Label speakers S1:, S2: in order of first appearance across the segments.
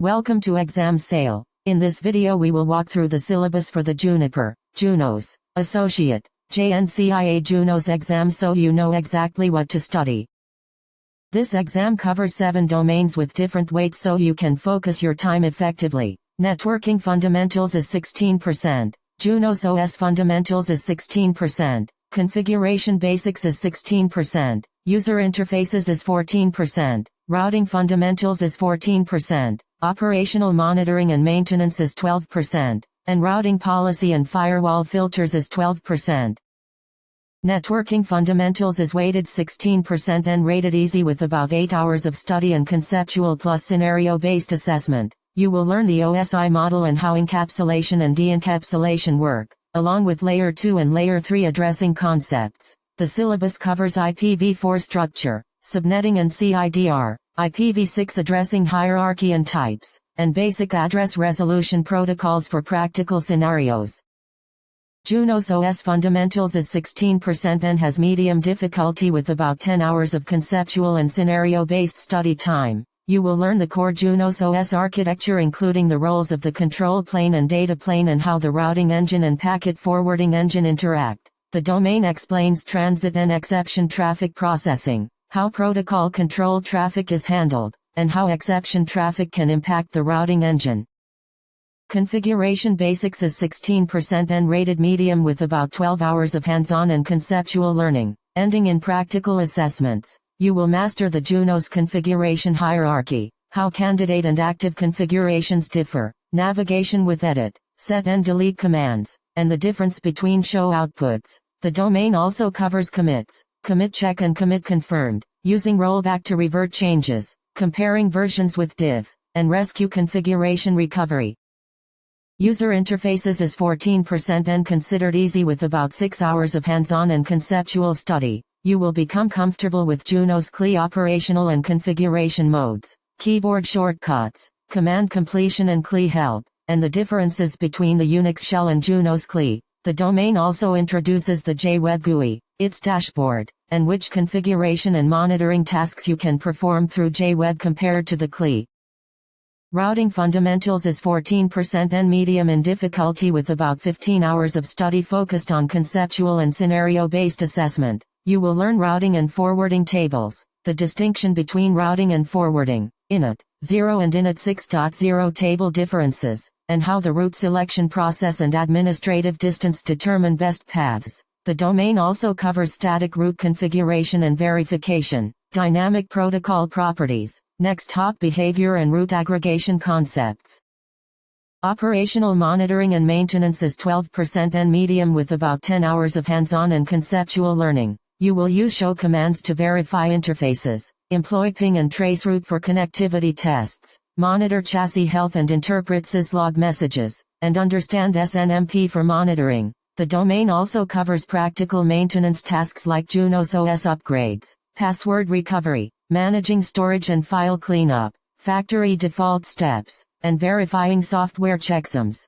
S1: Welcome to Exam Sale. In this video we will walk through the syllabus for the Juniper, Junos, Associate, JNCIA-Junos exam so you know exactly what to study. This exam covers 7 domains with different weights so you can focus your time effectively. Networking Fundamentals is 16%, Junos OS Fundamentals is 16%, Configuration Basics is 16%, User Interfaces is 14%, Routing Fundamentals is 14%, Operational Monitoring and Maintenance is 12%, and Routing Policy and Firewall Filters is 12%. Networking Fundamentals is weighted 16% and rated easy with about 8 hours of study and conceptual plus scenario-based assessment. You will learn the OSI model and how encapsulation and de-encapsulation work, along with Layer 2 and Layer 3 addressing concepts. The syllabus covers IPv4 structure, subnetting and CIDR, IPv6 addressing hierarchy and types, and basic address resolution protocols for practical scenarios. Junos OS Fundamentals is 16% and has medium difficulty with about 10 hours of conceptual and scenario-based study time. You will learn the core Junos OS architecture including the roles of the control plane and data plane and how the routing engine and packet forwarding engine interact. The domain explains transit and exception traffic processing, how protocol control traffic is handled, and how exception traffic can impact the routing engine. Configuration Basics is 16% and rated medium with about 12 hours of hands-on and conceptual learning, ending in practical assessments. You will master the Junos configuration hierarchy, how candidate and active configurations differ, navigation with edit, set and delete commands, and the difference between show outputs. The domain also covers commits, commit check and commit confirmed, using rollback to revert changes, comparing versions with diff, and rescue configuration recovery. User Interfaces is 14% and considered easy with about 6 hours of hands-on and conceptual study. You will become comfortable with Junos CLI operational and configuration modes, keyboard shortcuts, command completion and CLI help, and the differences between the Unix shell and Junos CLI. The domain also introduces the JWeb GUI, its dashboard, and which configuration and monitoring tasks you can perform through JWeb compared to the CLI. Routing Fundamentals is 14% and medium in difficulty with about 15 hours of study focused on conceptual and scenario-based assessment. You will learn routing and forwarding tables, the distinction between routing and forwarding, init 0 and init 6.0 table differences, and how the route selection process and administrative distance determine best paths. The domain also covers static route configuration and verification, dynamic protocol properties, next hop behavior and route aggregation concepts. Operational Monitoring and Maintenance is 12% and medium with about 10 hours of hands-on and conceptual learning. You will use show commands to verify interfaces, employ ping and trace route for connectivity tests, monitor chassis health and interpret syslog messages, and understand SNMP for monitoring. The domain also covers practical maintenance tasks like Junos OS upgrades, password recovery, managing storage and file cleanup, factory default steps, and verifying software checksums.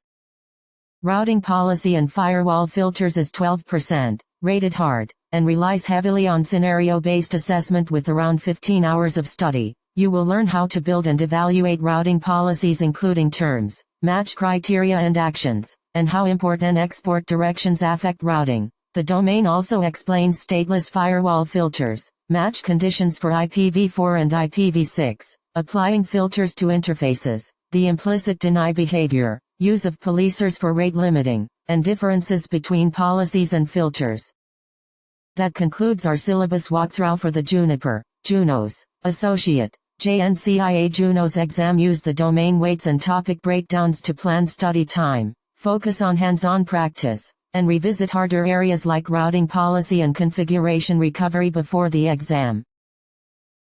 S1: Routing Policy and Firewall Filters is 12%, rated hard, and relies heavily on scenario-based assessment with around 15 hours of study. You will learn how to build and evaluate routing policies including terms, match criteria and actions, and how import and export directions affect routing. The domain also explains stateless firewall filters, match conditions for IPv4 and IPv6, applying filters to interfaces, the implicit deny behavior, use of policers for rate limiting, and differences between policies and filters. That concludes our syllabus walkthrough for the Juniper, Junos, Associate, JNCIA-Junos exam. Use the domain weights and topic breakdowns to plan study time, focus on hands-on practice, and revisit harder areas like routing policy and configuration recovery before the exam.